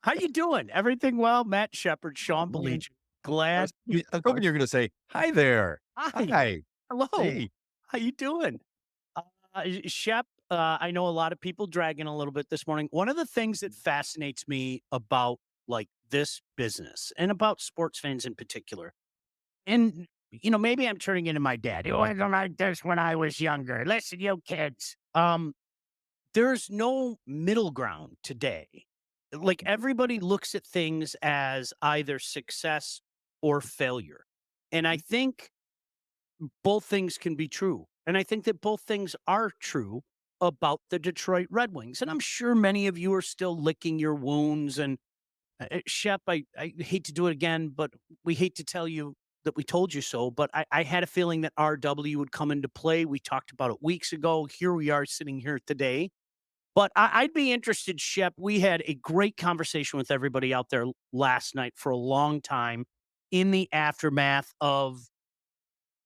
How you doing? Everything well? Matt Shepherd, Sean Mm, Baligian. Glad you I was are. hoping you were gonna say, "Hi there. Hi. Hi. Hello. Hey." How you doing? Shep, I know a lot of people dragging a little bit this morning. One of the things that fascinates me about like this business and about sports fans in particular, and maybe I'm turning into my dad. It wasn't like this when I was younger. Listen, you kids. There's no middle ground today. Like, everybody looks at things as either success or failure, and I think both things can be true, and I think that both things are true about the Detroit Red Wings, and I'm sure many of you are still licking your wounds, and, Shep, I hate to do it again, but we hate to tell you that we told you so, but I had a feeling that RW would come into play. We talked about it weeks ago. Here we are sitting here today. But I'd be interested, Shep. We had a great conversation with everybody out there last night for a long time in the aftermath of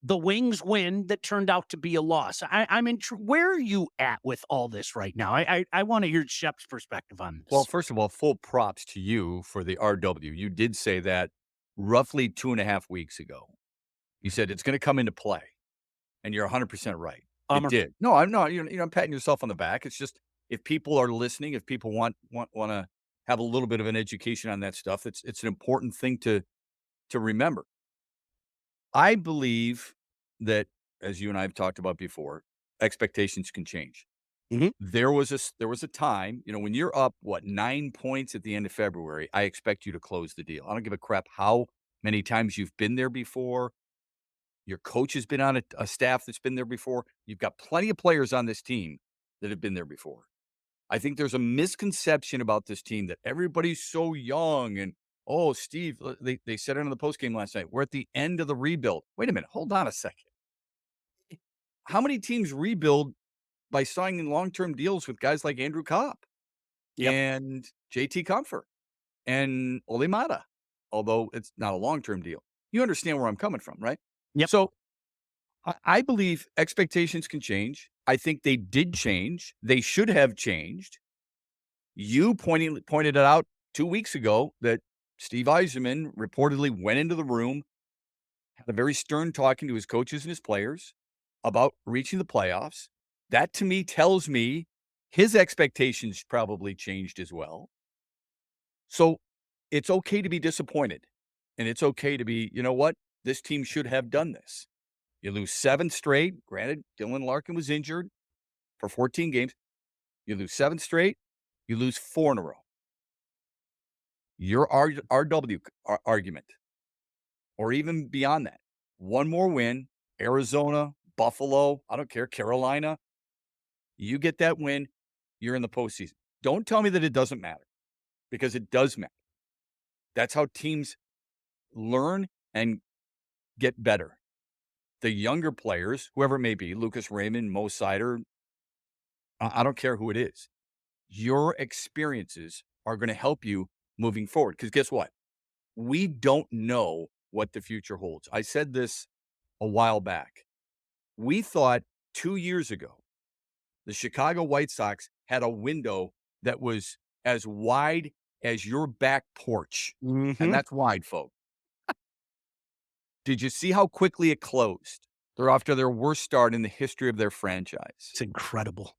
the Wings win that turned out to be a loss. I'm where are you at with all this right now? I want to hear Shep's perspective on Well, this. first of all, full props to you for the RW. You did say that roughly 2.5 weeks ago. You said it's gonna come into play, and you're 100% right. It Um, did. No, I'm not, I'm patting yourself on the back. It's just if people are listening, if people wanna have a little bit of an education on that stuff, it's an important thing to remember. I believe that, as you and I have talked about before, expectations can change. mhm. There was a time, when you're up, what, 9 points at the end of February, I expect you to close the deal. I don't give a crap how many times you've been there before. Your coach has been on a staff that's been there before. You've got plenty of players on this team that have been there before. I think there's a misconception about this team that everybody's so young and, "Oh, Steve," they said it on the postgame last night, "We're at the end of the rebuild." Wait a minute, hold on a second. How many teams rebuild by signing long-term deals with guys like Andrew Copp Yep. and JT Comfort and Olimata, although it's not a long-term deal. You understand where I'm coming from, right? Yep. So I believe expectations can change. I think they did change. They should have changed. You pointed it out 2 weeks ago that Steve Yzerman reportedly went into the room, had a very stern talking to his coaches and his players about reaching the playoffs. That to me tells me his expectations probably changed as well. So it's okay to be disappointed. And it's okay to be, you know what? This team should have done this. You lose 7 straight. Granted, Dylan Larkin was injured for 14 games. You lose 7 straight. You lose 4 in a row. Your RW argument, or even beyond that, one more win, Arizona, Buffalo, I don't care, Carolina, you get that win, you're in the postseason. Don't tell me that it doesn't matter, because it does matter. That's how teams learn and get better. The younger players, whoever it may be, Lucas Raymond, Mo Sider, I don't care who it is. Your experiences are going to help you moving forward. Because guess what? We don't know what the future holds. I said this a while back. We thought 2 years ago the Chicago White Sox had a window that was as wide as your back porch. And Mhm. that's wide, folks. Did you see how quickly it closed? They're off to their worst start in the history of their franchise. It's incredible.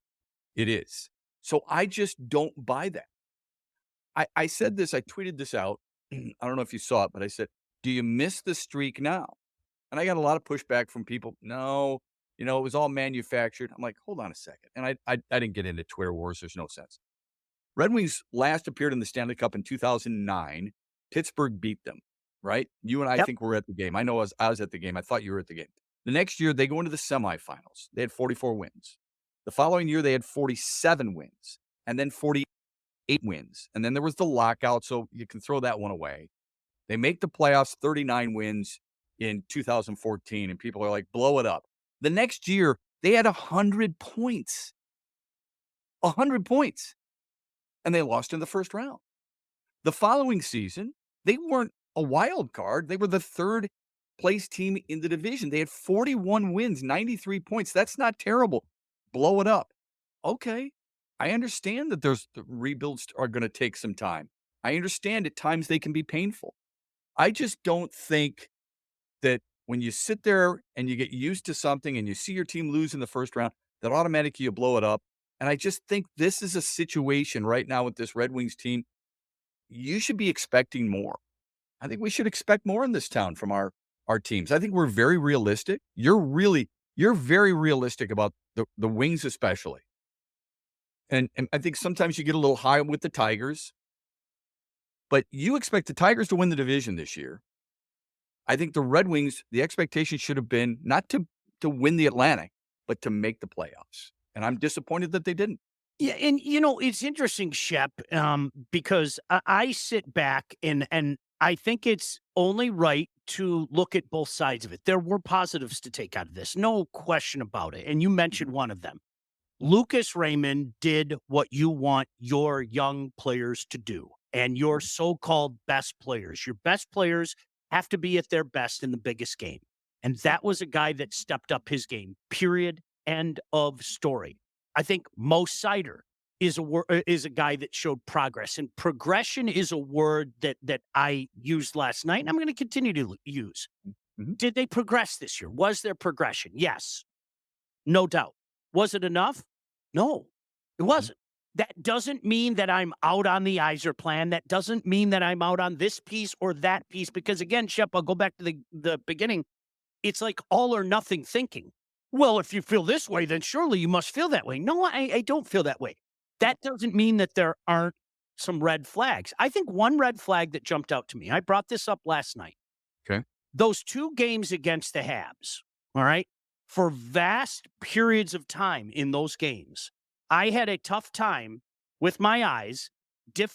It is. So I just don't buy that. I said this, I tweeted this out. I don't know if you saw it, but I said, "Do you miss the streak now?" And I got a lot of pushback from people. No, it was all manufactured. I'm like, hold on a second. And I didn't get into Twitter wars. There's no sense. Red Wings last appeared in the Stanley Cup in 2009. Pittsburgh beat them, right? You and I Yep. think were at the game. I know I was at the game. I thought you were at the game. The next year, they go into the semifinals. They had 44 wins. The following year, they had 47 wins and then 48 wins. And then there was the lockout, so you can throw that one away. They make the playoffs, 39 wins in 2014, and people are like, blow it up. The next year, they had 100 points. 100 points. And they lost in the first round. The following season, they weren't a wild card. They were the third place team in the division. They had 41 wins, 93 points. That's not terrible. Blow it up. Okay. I understand that the rebuilds are going to take some time. I understand at times they can be painful. I just don't think that when you sit there and you get used to something and you see your team lose in the first round, that automatically you blow it up. And I just think this is a situation right now with this Red Wings team. You should be expecting more. I think we should expect more in this town from our teams. I think we're very realistic. You're very realistic about the Wings especially. And I think sometimes you get a little high with the Tigers, but you expect the Tigers to win the division this year. I think the Red Wings, the expectation should have been not to win the Atlantic, but to make the playoffs. And I'm disappointed that they didn't. Yeah, and it's interesting, Shep, because I sit back and I think it's only right to look at both sides of it. There were positives to take out of this, no question about it. And you mentioned one of them. Lucas Raymond did what you want your young players to do, and your so-called best players. Your best players have to be at their best in the biggest game. And that was a guy that stepped up his game. Period. End of story. I think Mo Sider is a guy that showed progress, and progression is a word that I used last night, and I'm going to continue to use. Mhm. Did they progress this year? Was there progression? Yes, no doubt. Was it enough? No, it Mhm. wasn't. That doesn't mean that I'm out on the Iser plan. That doesn't mean that I'm out on this piece or that piece. Because again, Shep, I'll go back to the beginning. It's like all or nothing thinking. Well, if you feel this way, then surely you must feel that way. No, I don't feel that way. That doesn't mean that there aren't some red flags. I think one red flag that jumped out to me, I brought this up last night. Okay. Those 2 games against the Habs, all right? For vast periods of time in those games, I had a tough time with my eyes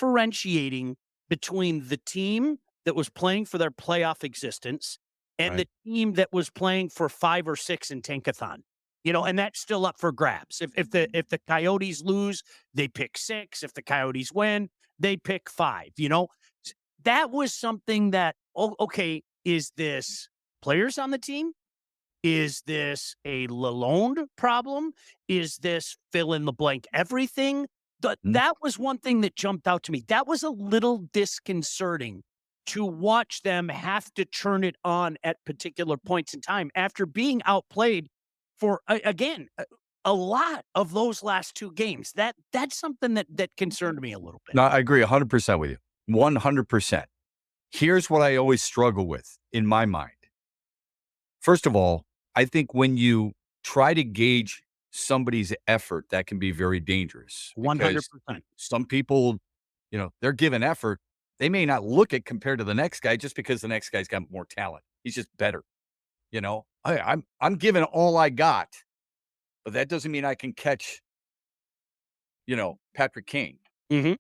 differentiating between the team that was playing for their playoff existence and Right. the team that was playing for 5 or 6 in Tankathon. And that's still up for grabs. If the Coyotes lose, they pick 6. If the Coyotes win, they pick 5, That was something that, oh, okay, is this players on the team? Is this a Lalonde problem? Is this fill in the blank everything? Mhm. That was one thing that jumped out to me. That was a little disconcerting to watch them have to turn it on at particular points in time after being outplayed for, again, a lot of those last 2 games. That's something that concerned me a little bit. No, I agree 100% with you. 100%. Here's what I always struggle with in my mind. First of all, I think when you try to gauge somebody's effort, that can be very dangerous because 100%. some people, they're given effort. They may not look it compared to the next guy just because the next guy's got more talent. He's just better. I'm giving all I got, but that doesn't mean I can catch, Patrick Kane. Mhm.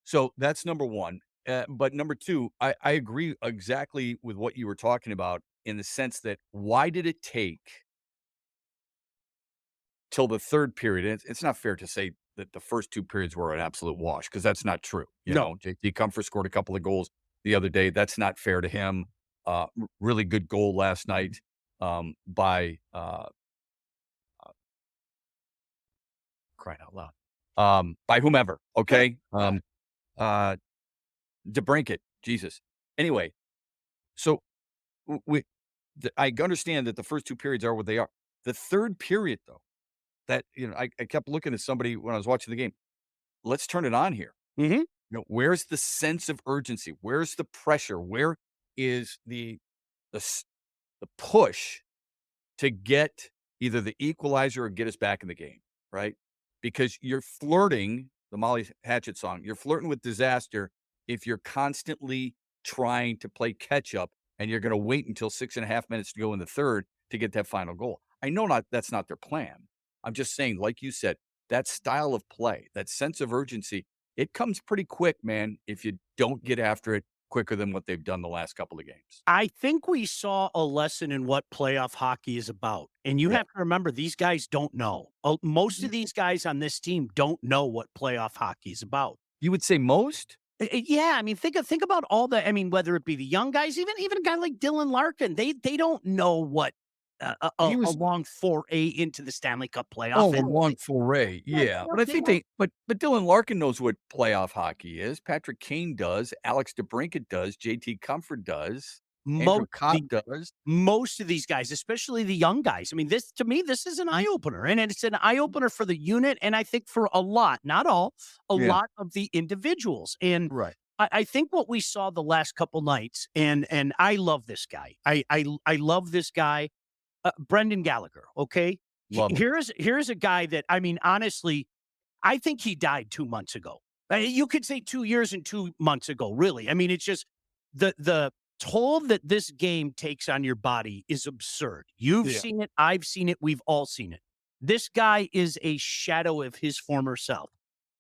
So that's number one. But number two, I agree exactly with what you were talking about in the sense that why did it take till the third period? It's not fair to say that the first 2 periods were an absolute wash because that's not true. No. JT Comfort scored a couple of goals the other day. That's not fair to him. Really good goal last night by crying out loud. By whomever. Yeah. Okay. Uh, DeBrincat. Jesus. Anyway, so I understand that the first 2 periods are what they are. The third period, though, I kept looking at somebody when I was watching the game. Let's turn it on here. Mhm. Where's the sense of urgency? Where's the pressure? Where is the s- the push to get either the equalizer or get us back in the game, right? Because you're flirting, the Molly Hatchet song, you're flirting with disaster if you're constantly trying to play catch up and you're going to wait until 6.5 minutes to go in the third to get that final goal. I know that's not their plan. I'm just saying, like you said, that style of play, that sense of urgency, it comes pretty quick, man, if you don't get after it quicker than what they've done the last couple of games. I think we saw a lesson in what playoff hockey is about. And you Yeah. have to remember, these guys don't know. Most of these guys on this team don't know what playoff hockey is about. You would say most? Yeah, I mean, think about all the. I mean, whether it be the young guys, even a guy like Dylan Larkin, they don't know what he a was long foray into the Stanley Cup playoff, oh, a and long foray, yeah, yeah, but I they think were but Dylan Larkin knows what playoff hockey is, Patrick Kane does, Alex DeBrincat does, JT Comfort does, Andrew most of Copp the does. most of these guys, especially the young guys. I mean, this to me, this is an eye opener, and it's an eye opener for the unit, and I think for a lot, not all, a Yeah, lot of the individuals. And right. I think what we saw the last couple nights, and I love this guy. I love this guy, Brendan Gallagher. Okay, Love him. here's a guy that I mean, honestly, I think he died 2 months ago. You could say 2 years and 2 months ago, really. I mean, it's just the toll that this game takes on your body is absurd. You've Yeah. seen it, I've seen it, we've all seen it. This guy is a shadow of his former self.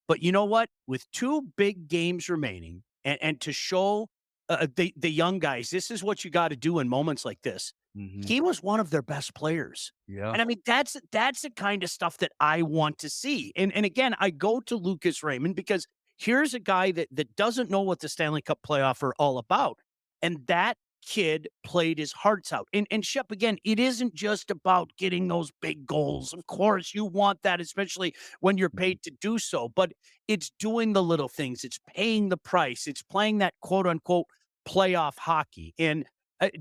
But you know what? With 2 big games remaining, and to show the young guys, this is what you got to do in moments like this. Mhm. He was one of their best players. Yeah. And I mean, that's the kind of stuff that I want to see. And again, I go to Lucas Raymond because here's a guy that doesn't know what the Stanley Cup playoff are all about. And that kid played his hearts out. And Shep, again, it isn't just about getting those big goals. Of course, you want that, especially when you're Mhm. paid to do so. But it's doing the little things. It's paying the price. It's playing that quote unquote playoff hockey. And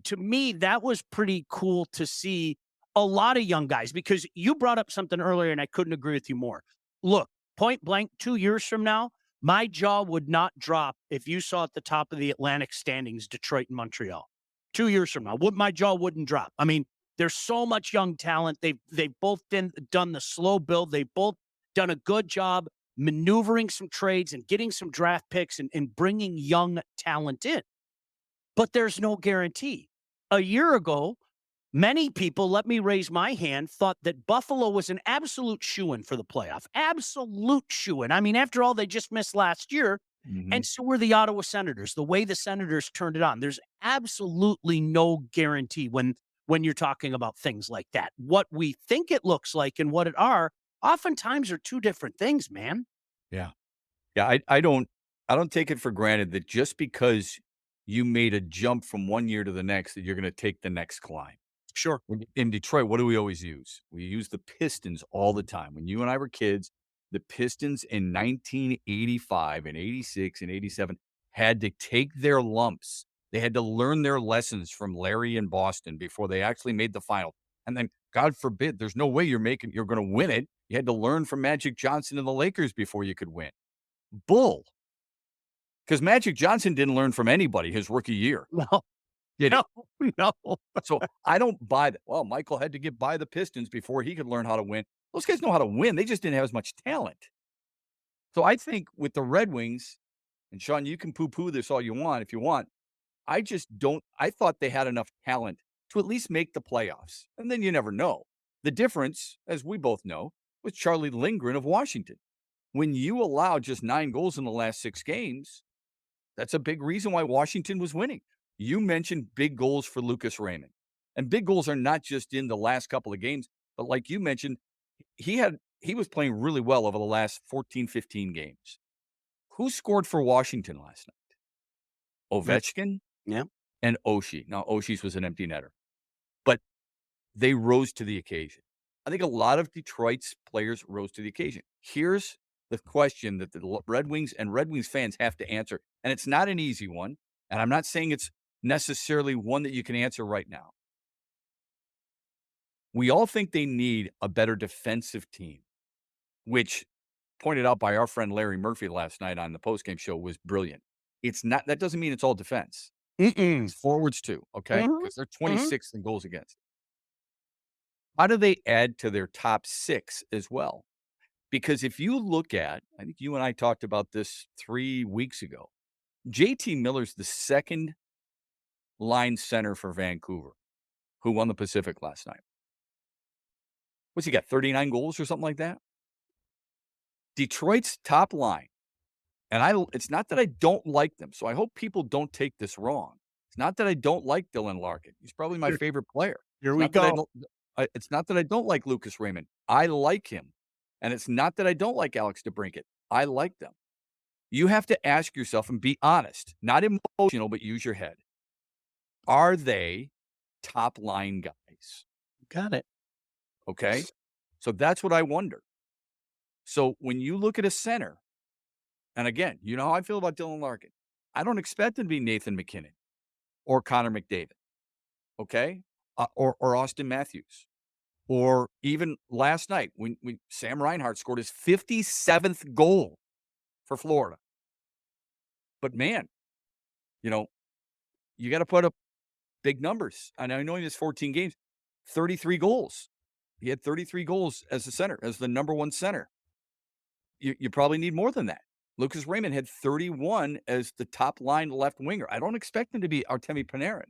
to me, that was pretty cool to see a lot of young guys because you brought up something earlier and I couldn't agree with you more. Look, point blank, 2 years from now, my jaw would not drop if you saw at the top of the Atlantic standings Detroit and Montreal. 2 years from now, my jaw wouldn't drop. I mean, there's so much young talent. They've both done the slow build. They've both done a good job maneuvering some trades and getting some draft picks and bringing young talent in. But there's no guarantee. A year ago, many people, let me raise my hand, thought that Buffalo was an absolute shoo-in for the playoff. Absolute shoo-in. I mean, after all, they just missed last year, and Mhm. so were the Ottawa Senators. The way the Senators turned it on, there's absolutely no guarantee when you're talking about things like that. What we think it looks like and what it are, oftentimes are two different things, man. Yeah. Yeah, I don't take it for granted that just because you made a jump from one year to the next, that you're gonna take the next climb. Sure. In Detroit, what do we always use? We use the Pistons all the time. When you and I were kids, the Pistons in 1985 and 86 and 87 had to take their lumps. They had to learn their lessons from Larry in Boston before they actually made the final. And then, God forbid, there's no way you're gonna win it. You had to learn from Magic Johnson and the Lakers before you could win. Bull, because Magic Johnson didn't learn from anybody his rookie year, No, did no, he? no. So, I don't buy that. Well, Michael had to get by the Pistons before he could learn how to win. Those guys know how to win, they just didn't have as much talent. So, I think with the Red Wings, and Sean, you can poo-poo this all you want if you want, I just don't I thought they had enough talent to at least make the playoffs, and then you never know. The difference, as we both know, was Charlie Lindgren of Washington. When you allow just 9 goals in the last 6 games, that's a big reason why Washington was winning. You mentioned big goals for Lucas Raymond. And big goals are not just in the last couple of games, but like you mentioned, he was playing really well over the last 14, 15 games. Who scored for Washington last night? That Ovechkin yeah. and Oshie. Now Oshie's was an empty netter, but they rose to the occasion. I think a lot of Detroit's players rose to the occasion. Here's the question that the Red Wings and Red Wings fans have to answer, and it's not an easy one, and I'm not saying it's necessarily one that you can answer right now. We all think they need a better defensive team, which pointed out by our friend Larry Murphy last night on the postgame show was brilliant. It's not that doesn't mean it's all defense. Mm-mm. It's forwards too, okay? Mhm, Because they're mhm. 26th in goals against. How do they add to their top 6 as well? Because if you look at I think you and I talked about this 3 weeks ago. JT Miller's the 2nd line center for Vancouver, who won the Pacific last night. What's he got, 39 goals or something like that? Detroit's top line, and it's not that I don't like them, so I hope people don't take this wrong. It's not that I don't like Dylan Larkin. He's probably my Here favorite player. here It's we not that I go. don't it's not that I don't like Lucas Raymond. I like him. And it's not that I don't like Alex DeBrincat. I like them. You have to ask yourself and be honest, not emotional, but use your head. Are they top line guys? Got it. Okay. So that's what I wonder. So when you look at a center, and again, you know how I feel about Dylan Larkin. I don't expect him to be Nathan McKinnon or Connor McDavid. Okay. Or Austin Matthews. Or even last night when Sam Reinhart scored his 57th goal for Florida. But man, you know, you got to put up big numbers. And I know he missed 14 games, 33 goals. He had 33 goals as a center, as the number one center. You probably need more than that. Lucas Raymond had 31 as the top line left winger. I don't expect him to be Artemi Panarin,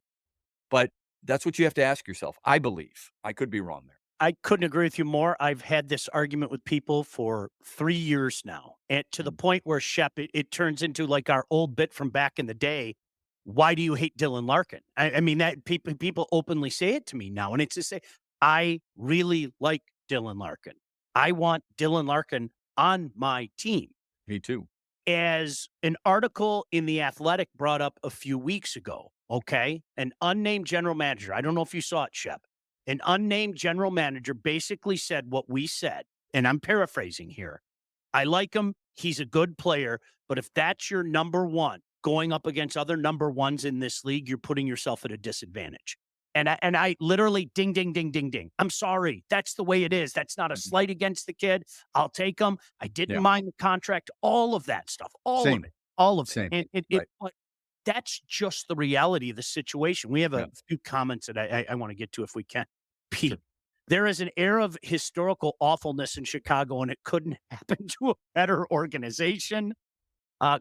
but that's what you have to ask yourself. I believe. I could be wrong there. I couldn't agree with you more. I've had this argument with people for 3 years now, and to the Mm. point where it turns into like our old bit from back in the day. Why do you hate Dylan Larkin? I mean that people openly say it to me now, and it's to say I really like Dylan Larkin. I want Dylan Larkin on my team. Me too. As an article in The Athletic brought up a few weeks ago, okay? An unnamed general manager, I don't know if you saw it, Shep. An unnamed general manager basically said what we said, and I'm paraphrasing here. I like him. He's a good player, but if that's your number one going up against other number ones in this league, you're putting yourself at a disadvantage. And I literally ding, ding, ding, ding, ding. I'm sorry. That's the way it is. That's not a Mhm. slight against the kid. I'll take him. I didn't Yeah. mind the contract, all of that stuff, all of Same. it, all of it. Same. And Right. but that's just the reality of the situation. We have Yeah. a few comments that I want to get to if we can. Sure. Pete, there is an air of historical awfulness in Chicago, and it couldn't happen to a better organization.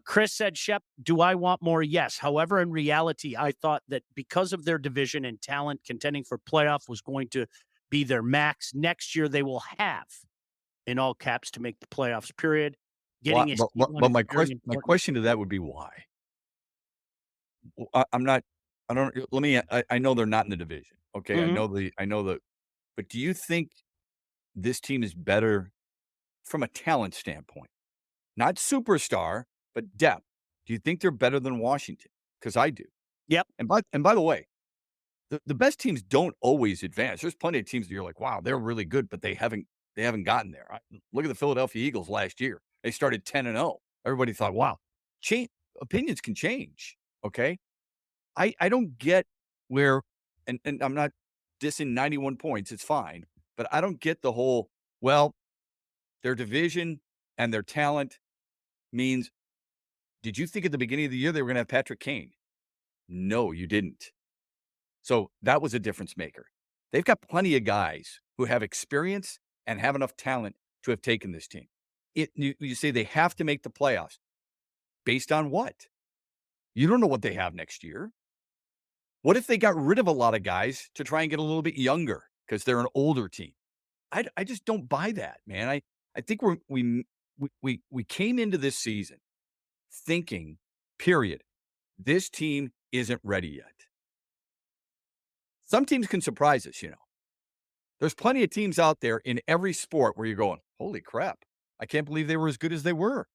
Chris said, Shep, do I want more? Yes. However, in reality, I thought that because of their division and talent, contending for playoff was going to be their max. Next year, they will have, in all caps, to make the playoffs, period. Why Getting a but seat but one but is very my important. question to that would be why? I'm not I don't let me I know they're not in the division, okay? Mhm. I know the but do you think this team is better from a talent standpoint? Not superstar, but depth. Do you think they're better than Washington? Because I do. Yep. And by the way, the best teams don't always advance. There's plenty of teams that you're like, "Wow, they're really good," but they haven't gotten there. Look at the Philadelphia Eagles last year. They started 10-0. Everybody thought, "Wow." Change opinions can change, okay? I don't get where and I'm not dissing 91 points, it's fine, but I don't get the whole, well, their division and their talent means did you think at the beginning of the year they were gonna have Patrick Kane? No, you didn't. So that was a difference maker. They've got plenty of guys who have experience and have enough talent to have taken this team. You say they have to make the playoffs. Based on what? You don't know what they have next year. What if they got rid of a lot of guys to try and get a little bit younger because they're an older team? I just don't buy that, man. I think we came into this season thinking, period, this team isn't ready yet. Some teams can surprise us, you know. There's plenty of teams out there in every sport where you're going, holy crap, I can't believe they were as good as they were.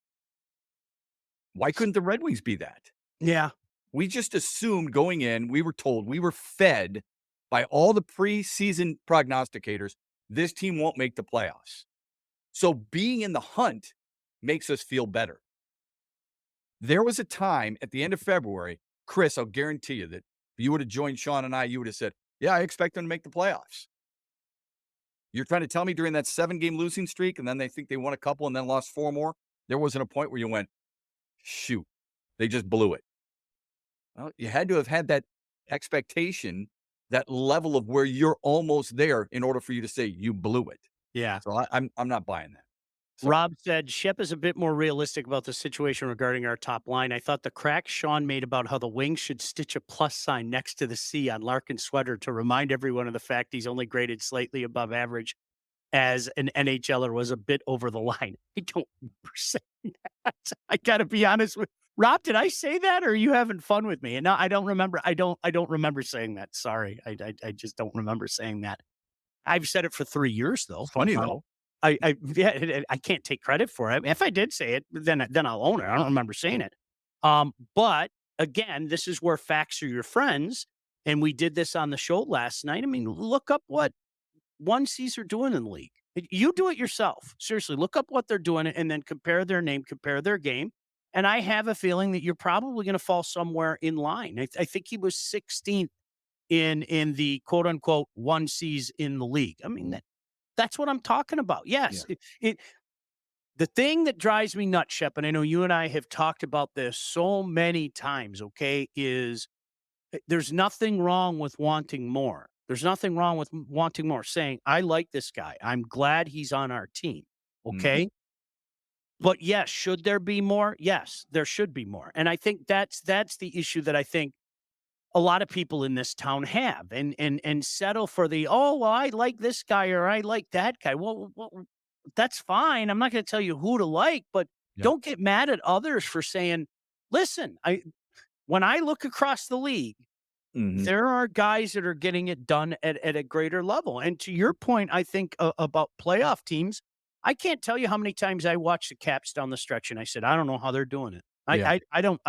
Why couldn't the Red Wings be that? Yeah. We just assumed going in, we were told, we were fed by all the preseason prognosticators, this team won't make the playoffs. So being in the hunt makes us feel better. There was a time at the end of February, Chris, I'll guarantee you that if you would have joined Sean and I, you would have said, yeah, I expect them to make the playoffs. You're trying to tell me during that 7-game losing streak, and then they think they won a couple and then lost 4 more, there wasn't a point where you went, shoot, they just blew it. Well, you had to have had that expectation, that level of where you're almost there in order for you to say you blew it. Yeah. So I'm not buying that. Sorry. Rob said, Shep is a bit more realistic about the situation regarding our top line. I thought the crack Sean made about how the Wings should stitch a plus sign next to the C on Larkin's sweater to remind everyone of the fact he's only graded slightly above average as an NHLer was a bit over the line. I don't remember saying that. I gotta be honest with Rob. Did I say that, or are you having fun with me? And no, I don't remember. I don't remember saying that. Sorry, I just don't remember saying that. I've said it for 3 years though. Funny though. I can't take credit for it. If I did say it, then I'll own it. I don't remember saying it. But again, this is where facts are your friends. And we did this on the show last night. I mean, look up what one Cs are doing in the league. You do it yourself. Seriously, look up what they're doing and then compare their name, compare their game. And I have a feeling that you're probably going to fall somewhere in line. I think he was 16th in the quote unquote one Cs in the league. I mean, that's what I'm talking about. Yeah. Yes, the thing that drives me nuts, Shep, and I know you and I have talked about this so many times, okay, is there's nothing wrong with wanting more. There's nothing wrong with wanting more, saying, I like this guy. I'm glad he's on our team. Mhm. Okay. But yes, should there be more? Yes, there should be more. And I think that's the issue that I think a lot of people in this town have and settle for the, oh, well, I like this guy or I like that guy. Well, that's fine. I'm not going to tell you who to like, but Yeah. don't get mad at others for saying, listen, I when I look across the league, Mhm. there are guys that are getting it done at a greater level. And to your point, I think about playoff teams, I can't tell you how many times I watched the Caps down the stretch and I said, I don't know how they're doing it. Yeah. I don't.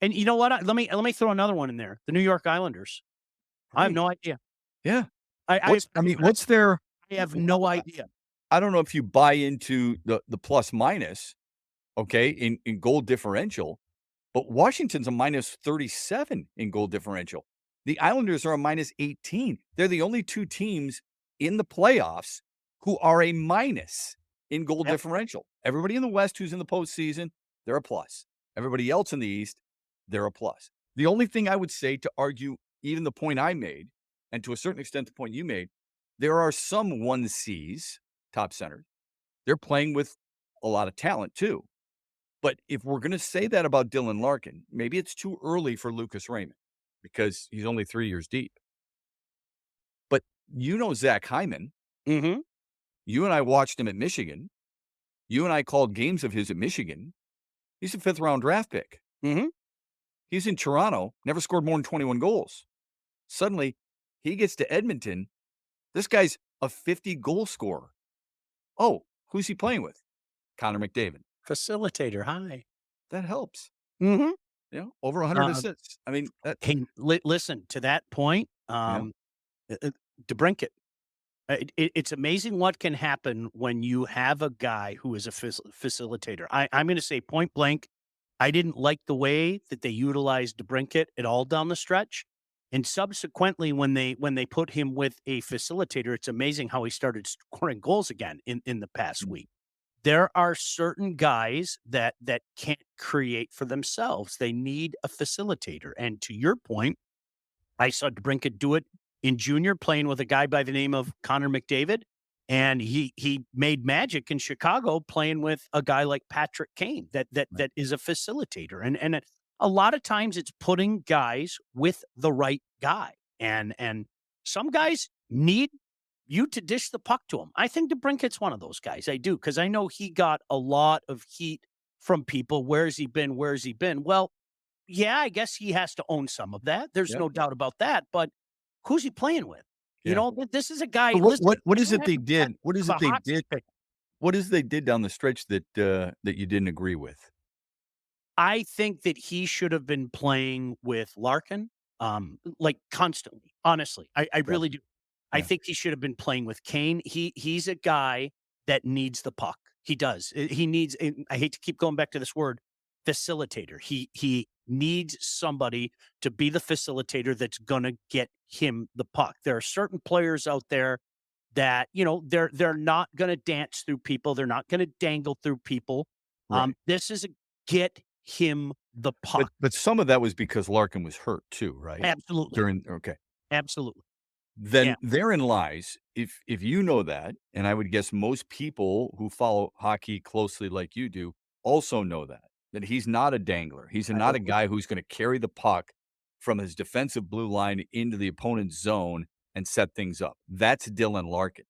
And you know what? Let me throw another one in there. The New York Islanders. I have Right. no idea. Yeah. I I I mean, what's their I have no idea. I don't know if you buy into the plus minus, okay, in goal differential, but Washington's a minus 37 in goal differential. The Islanders are a minus 18. They're the only 2 teams in the playoffs who are a minus in goal Yep. differential. Everybody in the West who's in the postseason, they're a plus. Everybody else in the East, they're a plus. The only thing I would say to argue even the point I made, and to a certain extent the point you made, there are some 1Cs, top centers. They're playing with a lot of talent too. But if we're gonna say that about Dylan Larkin, maybe it's too early for Lucas Raymond because he's only 3 years deep. But you know Zach Hyman. Mhm. You and I watched him at Michigan. You and I called games of his at Michigan. He's a 5th round draft pick. Mhm. He's in Toronto, never scored more than 21 goals. Suddenly, he gets to Edmonton. This guy's a 50 goal scorer. Oh, who's he playing with? Connor McDavid. Facilitator. Hi. That helps. Mhm. Over 100 Uh, assists. I mean, that hey, listen to that point. yeah, DeBrincat. It's amazing what can happen when you have a guy who is a facilitator. I'm going to say point blank, I didn't like the way that they utilized DeBrincat at all down the stretch, and subsequently when they put him with a facilitator, it's amazing how he started scoring goals again in the past mm, week. There are certain guys that can't create for themselves. They need a facilitator, and to your point, I saw DeBrincat do it in junior playing with a guy by the name of Connor McDavid, and he made magic in Chicago playing with a guy like Patrick Kane that is a facilitator. A lot of times it's putting guys with the right guy. And some guys need you to dish the puck to him. I think DeBrincat's one of those guys. I do, because I know he got a lot of heat from people. Where's he been? Where's he been? Well, yeah, I guess he has to own some of that. There's yeah, no doubt about that, but who's he playing with? yeah. This is a guy, So listen, what you is don't it have they to be that did? What big is of it a they hockey did? pick. What is they did down the stretch that you didn't agree with? I think that he should have been playing with Larkin, like, constantly, honestly. I Yeah, really do. I yeah, think he should have been playing with Kane. He's a guy that needs the puck. He does. He needs, and I hate to keep going back to this word, facilitator. He needs somebody to be the facilitator that's gonna get him the puck. There are certain players out there that, they're not gonna dance through people. They're not gonna dangle through people. right. This is a get him the But puck. some of that was because Larkin was hurt too, right? Absolutely. During okay. Absolutely. Yeah. Then therein lies, if you know that, and I would guess most people who follow hockey closely like you do also know that he's not a dangler. He's I not a agree. guy who's gonna carry the puck from his defensive blue line into the opponent's zone and set things up. That's Dylan Larkin.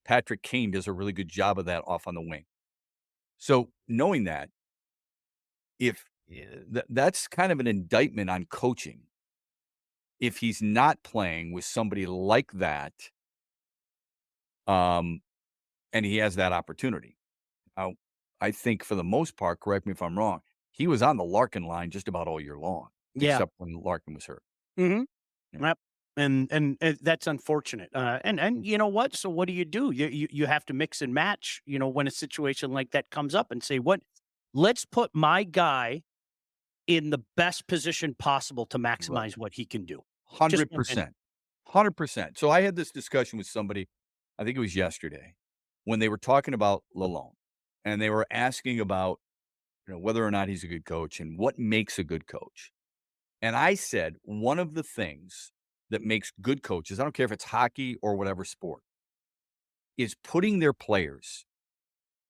Patrick Kane does a really good job of that off on the wing. So, knowing that, if that's kind of an indictment on coaching. If he's not playing with somebody like that, um, and he has that opportunity. Now, I think for the most part, correct me if I'm wrong, he was on the Larkin line just about all year long, Yeah. except when Larkin was hurt. Mhm. Yeah. Yep. And that's unfortunate. And you know what? So what do? You have to mix and match. When a situation like that comes up, and say, "What? Let's put my guy in the best position possible to Right. maximize what he can do." Just and 100%. 100%. So I had this discussion with somebody, I think it was yesterday, when they were talking about Lalone, and they were asking about, whether or not he's a good coach and what makes a good coach. And I said, one of the things that makes good coaches, I don't care if it's hockey or whatever sport, is putting their players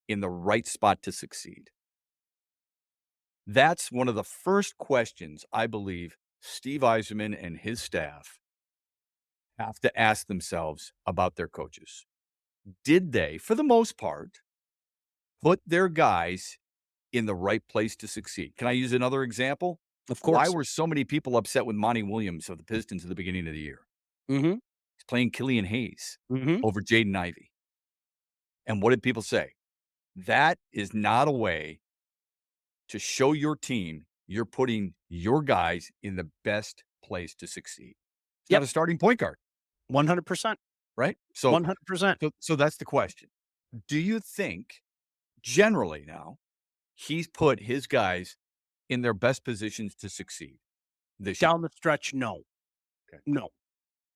in the right spot to succeed. That's one of the first questions I believe Steve Yzerman and his staff have to ask themselves about their coaches. Did they, for the most part, put their guys in the right place to succeed? Can I use another example? of Why course. were so many people upset with Monty Williams of the Pistons at the beginning of the year? Mhm. He's playing Killian Hayes Mhm. over Jaden Ivey. And what did people say? That is not a way to show your team you're putting your guys in the best place to succeed. It's not Yep. a starting point guard, 100%. right? So 100%. so that's the question. Do you think generally now he's put his guys in their best positions to succeed this year? Down the stretch, no. Okay. No. Okay.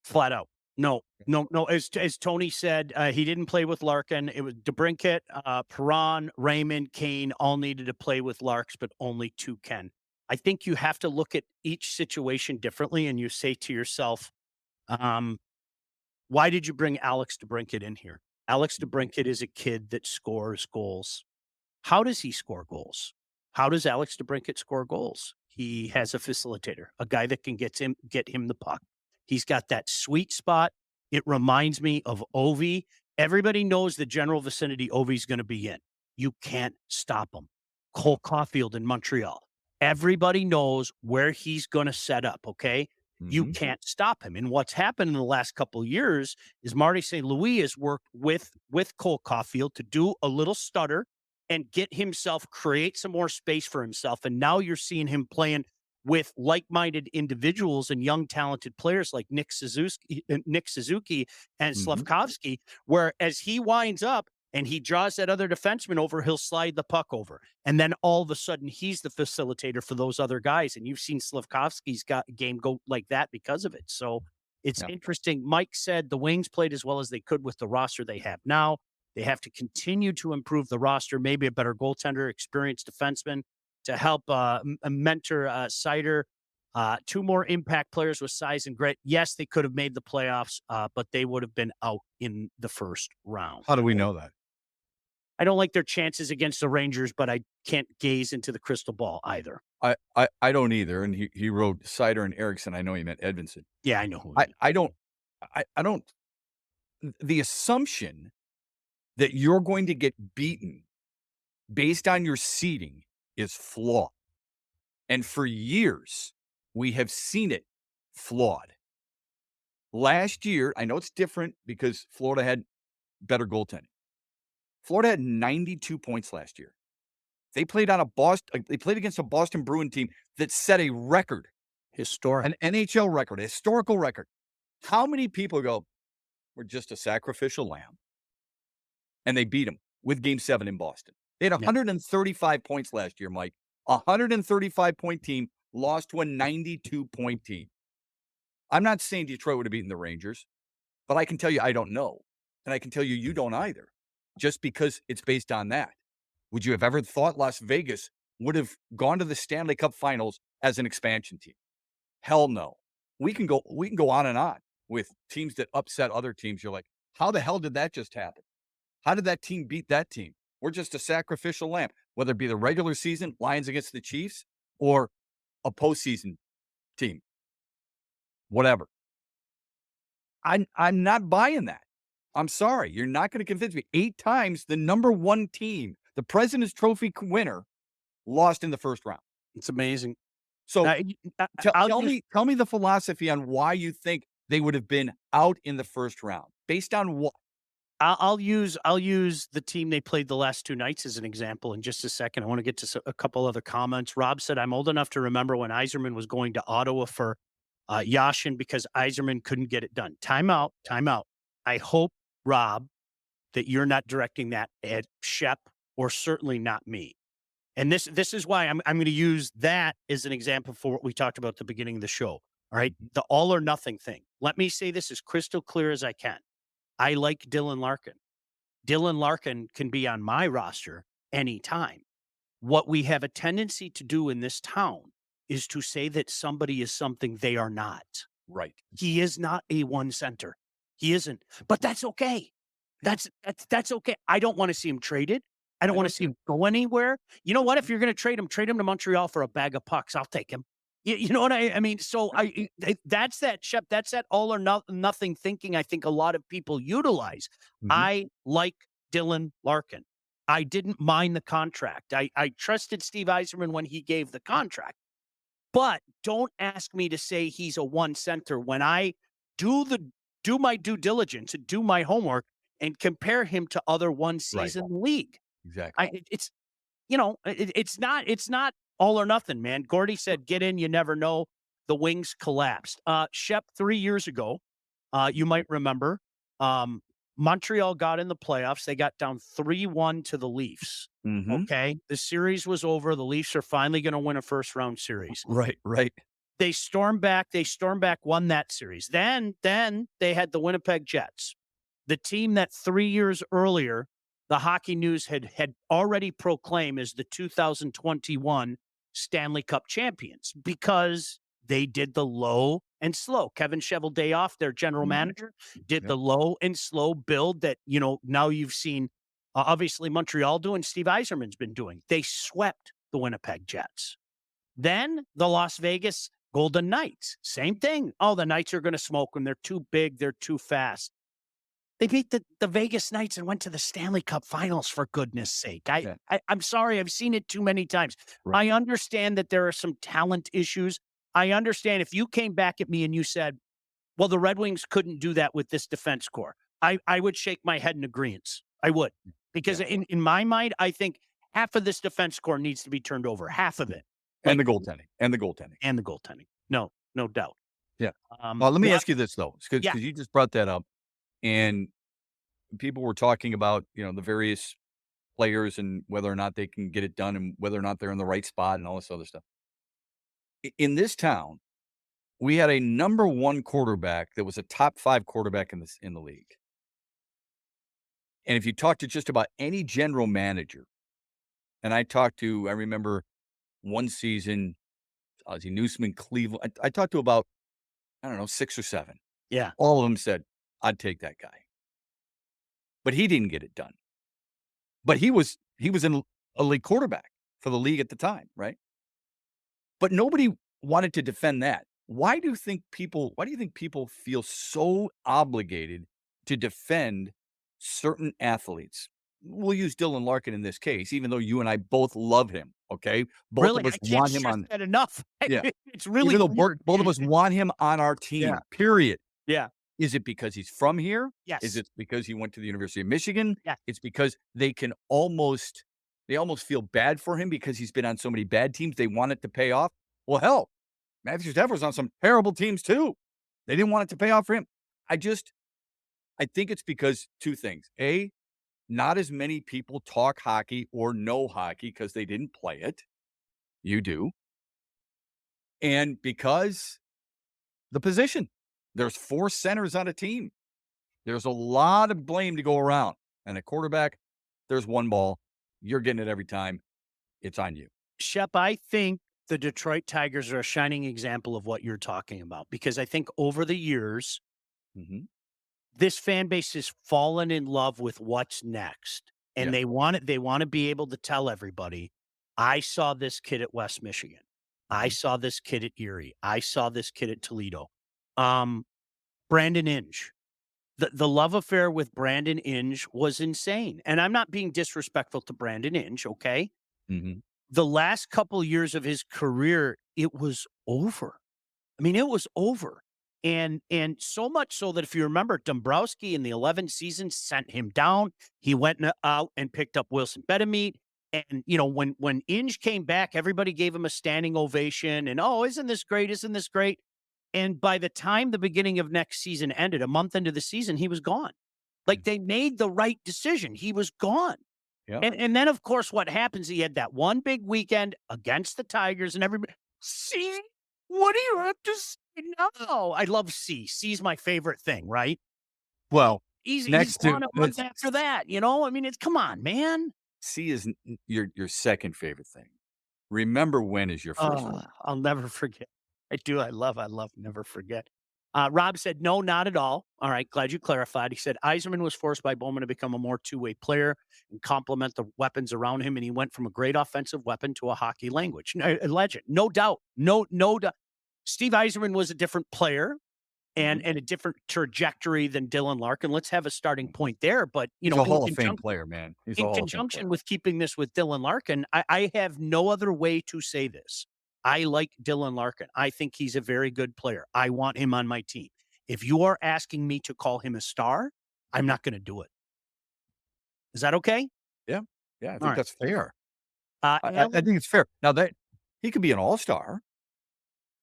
Flat out. No. Okay. No, no. As Tony said, he didn't play with Larkin. It was DeBrincat, Perron, Raymond, Kane all needed to play with Larks, but only 2 can. I think you have to look at each situation differently, and you say to yourself, um, "Why did you bring Alex DeBrincat in here?" Alex Mhm. DeBrincat is a kid that scores goals. How does he score goals? How does Alex DeBrincat score goals? He has a facilitator, a guy that can get him the puck. He's got that sweet spot. It reminds me of Ovi. Everybody knows the general vicinity Ovi's going to be in. You can't stop him. Cole Caulfield in Montreal. Everybody knows where he's going to set up. Okay. You Mhm. can't stop him. And what's happened in the last couple of years is Marty St. Louis has worked with Cole Caulfield to do a little stutter and get himself create some more space for himself. And now you're seeing him playing with like-minded individuals and young talented players like Nick Suzuki and Mhm. Slavkovsky, where as he winds up and he draws that other defenseman over, he'll slide the puck over. And then all of a sudden he's the facilitator for those other guys. And you've seen Slavkovsky's got game go like that because of it. So it's Yeah. interesting. Mike said the Wings played as well as they could with the roster they have now. They have to continue to improve the roster, maybe a better goaltender, experienced defenseman to help mentor Sider. 2 more impact players with size and grit. Yes, they could have made the playoffs, but they would have been out in the first round. How do we know that? I don't like their chances against the Rangers, but I can't gaze into the crystal ball either. I don't either, and he wrote Sider and Erickson. I know he meant Edvinson. Yeah, I know who he I meant. I don't I don't the assumption that you're going to get beaten based on your seeding is flawed. And for years, we have seen it flawed. Last year, I know it's different because Florida had better goaltending. Florida had 92 points last year. They played against a Boston Bruin team that set a record, Historic. an NHL record, a historical record. How many people go, "We're just a sacrificial lamb," and they beat them with game 7 in Boston? They had Yeah. 135 points last year, Mike. A 135-point team lost to a 92-point team. I'm not saying Detroit would have beaten the Rangers, but I can tell you I don't know, and I can tell you you don't either, just because it's based on that. Would you have ever thought Las Vegas would have gone to the Stanley Cup Finals as an expansion team? Hell no. We can go on and on with teams that upset other teams. You're like, how the hell did that just happen? How did that team beat that team? We're just a sacrificial lamb, whether it be the regular season, Lions against the Chiefs, or a postseason team, whatever. I'm not buying that. I'm sorry. You're not going to convince me. 8 times the number 1 team, the President's Trophy winner, lost in the first round. It's amazing. So Y I'll tell use me the philosophy on why you think they would have been out in the first round. Based on what? I'll use the team they played the last 2 nights as an example in just a second. I wanna get to a couple other comments. Rob said, "I'm old enough to remember when Yzerman was going to Ottawa for Yashin because Yzerman couldn't get it done. Timeout, timeout. I hope, Rob, that you're not directing that at Shep or certainly not me. And this is why I'm going to use that as an example for what we talked about at the beginning of the show. All right, the all or nothing thing. Let me say this as crystal clear as I can. I like Dylan Larkin. Dylan Larkin can be on my roster anytime. What we have a tendency to do in this town is to say that somebody is something they are not. Right. He is not a one center. He isn't. But that's okay. That's okay. I don't want to see him traded. I don't I want to don't see him go anywhere. You know what? If you're going to trade him to Montreal for a bag of pucks. I'll take him. You know what I mean? So that's that, Shep. That's that all or nothing thinking. I think a lot of people utilize. Mhm. I like Dylan Larkin. I didn't mind the contract. I trusted Steve Yzerman when he gave the contract. But don't ask me to say he's a one center when I do the do my due diligence and do my homework and compare him to other one Right. season league. Exactly. It's it's not all or nothing, man. Gordy said, "Get in, you never know." The Wings collapsed. Shep, 3 years ago, you might remember, um, Montreal got in the playoffs. They got down 3-1 to the Leafs. Mhm. Okay, the series was over. The Leafs are finally going to win a first round series. Right, right. They stormed back. They stormed back, won that series. Then they had the Winnipeg Jets, the team that 3 years earlier, the Hockey News had already proclaimed as the 2021 Stanley Cup champions because they did the low and slow. Kevin Cheveldayoff, their general Mhm. manager, did Yep. the low and slow build that, now you've seen, obviously Montreal doing, Steve Yzerman's been doing. They swept the Winnipeg Jets. Then the Las Vegas Golden Knights, same thing. Oh, the Knights are going to smoke them. They're too big. They're too fast. They beat the Vegas Knights and went to the Stanley Cup Finals, for goodness sake. Yeah. I'm sorry, I've seen it too many times. Right. I understand that there are some talent issues. I understand if you came back at me and you said, "Well, the Red Wings couldn't do that with this defense core." I would shake my head in agreement. I would. Because Yeah. in my mind, I think half of this defense core needs to be turned over, half of it. And Like the goaltending, and the goaltending. and the goaltending. No, no doubt. Yeah. Well, let me What ask you this though, Yeah. because you just brought that up, and people were talking about, the various players and whether or not they can get it done and whether or not they're in the right spot and all this other stuff. In this town, we had a number 1 quarterback that was a top 5 quarterback in the league. And if you talk to just about any general manager, and I remember one season, Ozzie Newsome, Cleveland. I talked to about, I don't know, 6 or 7. Yeah. All of them said, "I'd take that guy." But he didn't get it done. But he was an elite quarterback for the league at the time, right? But nobody wanted to defend that. Why do you think people feel so obligated to defend certain athletes? We'll use Dylan Larkin in this case, even though you and I both love him, okay? Both Really, of us I can't want him stress on. that enough. Yeah. It's really Even though weird, both of man. us want him on our Yeah. team, period. Yeah. Is it because he's from here? Is Yes. it because he went to the University of Michigan? Yeah. It's because they almost feel bad for him because he's been on so many bad teams. They want it to pay off. Well, hell, Matthew Stafford's on some terrible teams too. They didn't want it to pay off for him. I just I think it's because 2 things. A, not as many people talk hockey or know hockey because they didn't play it. You do. And because the position. There's 4 centers on a team. There's a lot of blame to go around. And a quarterback, there's 1 ball. You're getting it every time. It's on you. Shep, I think the Detroit Tigers are a shining example of what you're talking about because I think over the years, Mhm. this fan base has fallen in love with what's next. And Yeah. they want to be able to tell everybody, I saw this kid at West Michigan. I Mhm. saw this kid at Erie. I saw this kid at Toledo. Um, Brandon Inge. The love affair with Brandon Inge was insane. And I'm not being disrespectful to Brandon Inge, okay? Mhm. The last couple years of his career, it was over. I mean, it was over. And so much so that if you remember, Dombrowski in the 11th season sent him down. He went out and picked up Wilson Betemeat. And when Inge came back, everybody gave him a standing ovation. And oh, isn't this great? Isn't this great? And by the time the beginning of next season ended, a month into the season, he was gone. Yeah. Like, they made the right decision. He was gone. Yeah. And then, of course, what happens, he had that one big weekend against the Tigers and everybody, "See? What do you have to say now?" I love C. C's my favorite thing, right? Well, He's next to gone a month after that, you know? I mean, it's come on, man. C is your second favorite thing. Remember when is your first Oh, one. I'll never forget. I do. I love never forget. Rob said, no, not at all. All right. Glad you clarified. He said, Eiserman was forced by Bowman to become a more two-way player and complement the weapons around him. And he went from a great offensive weapon to a hockey language. A legend. No doubt. No doubt. Steve Eiserman was a different player Mhm. and a different trajectory than Dylan Larkin. Let's have a starting point there. But, He's a Hall of Fame player, man. He's a in Hall of Fame conjunction player. with keeping this with Dylan Larkin, I have no other way to say this. I like Dylan Larkin. I think he's a very good player. I want him on my team. If you are asking me to call him a star, I'm not going to do it. Is that okay? Yeah. Yeah, I All think right. that's fair. I Alan? think it's fair. Now that he could be an all-star.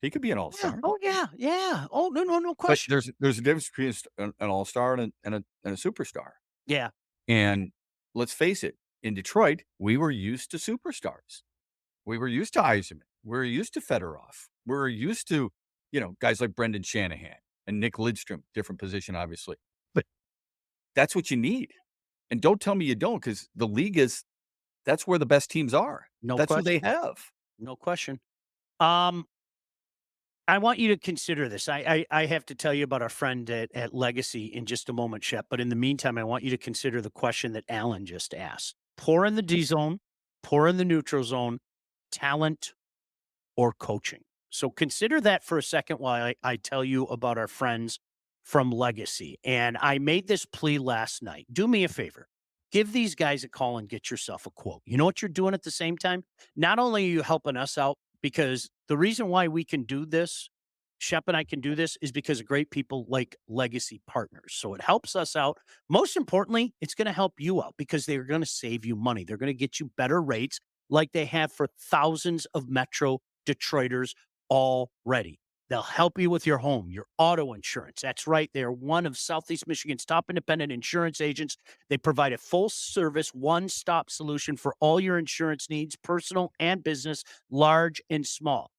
He could be an Yeah. all-star. Oh, yeah. Yeah. Oh, no But question. there's a difference between an all-star and a superstar. Yeah. And let's face it, in Detroit, we were used to superstars. We were used to Yzerman. We were used to Fedorov. We were used to, guys like Brendan Shanahan and Nick Lidstrom, different position, obviously. But that's what you need. And don't tell me you don't, because the league that's where the best teams are. No That's who they question. have. No question. Um, I want you to consider this. I have to tell you about our friend at Legacy in just a moment, Shep. But in the meantime, I want you to consider the question that Alan just asked. Pour in the D zone, pour in the neutral zone, talent or coaching. So consider that for a second while I tell you about our friends from Legacy. And I made this plea last night. Do me a favor. Give these guys a call and get yourself a quote. You know what you're doing at the same time? Not only are you helping us out, because the reason why we can do this, Shep and I can do this, is because of great people like Legacy Partners. So it helps us out. Most importantly, it's going to help you out because they're going to save you money. They're going to get you better rates like they have for thousands of Metro Detroiters already. They'll help you with your home, your auto insurance. That's right. They are one of Southeast Michigan's top independent insurance agents. They provide a full service, one stop solution for all your insurance needs, personal and business, large and small.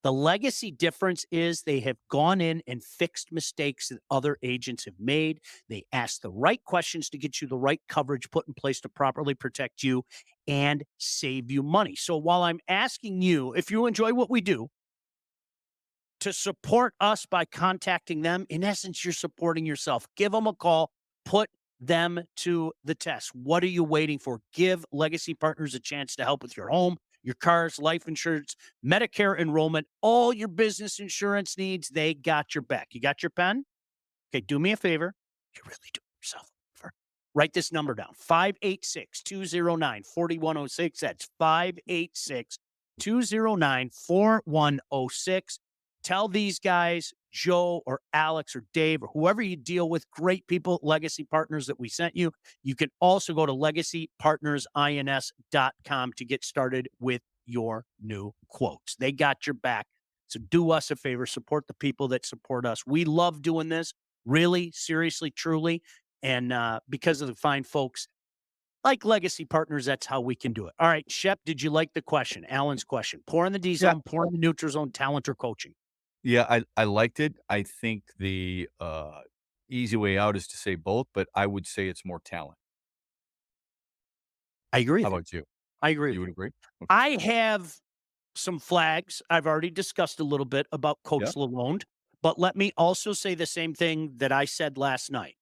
The legacy difference is they have gone in and fixed mistakes that other agents have made. They ask the right questions to get you the right coverage put in place to properly protect you and save you money. So while I'm asking you, if you enjoy what we do, to support us by contacting them, in essence, you're supporting yourself. Give them a call, put them to the test. What are you waiting for? Give Legacy Partners a chance to help with your home, your cars, life insurance, Medicare enrollment, all your business insurance needs. They got your back. You got your pen? Okay, do me a favor. You really do yourself a favor. Write this number down 586 209 4106. That's 586 209 4106. Tell these guys, Joe or Alex or Dave or whoever you deal with, great people, Legacy Partners that we sent you. You can also go to legacypartnersins.com to get started with your new quotes. They got your back. So do us a favor, support the people that support us. We love doing this, really, seriously, truly. And because of the fine folks like Legacy Partners, that's how we can do it. All right, Shep, did you like the question? Alan's question. Pour in the D Yeah. zone, pour in the neutral zone, talent or coaching. Yeah, I liked it. I think the, easy way out is to say both, but I would say it's more talent. I agree How with you. about you? I agree You with would you. agree? Okay. I have some flags. I've already discussed a little bit about Yeah. Coach Lalonde, but let me also say the same thing that I said last night.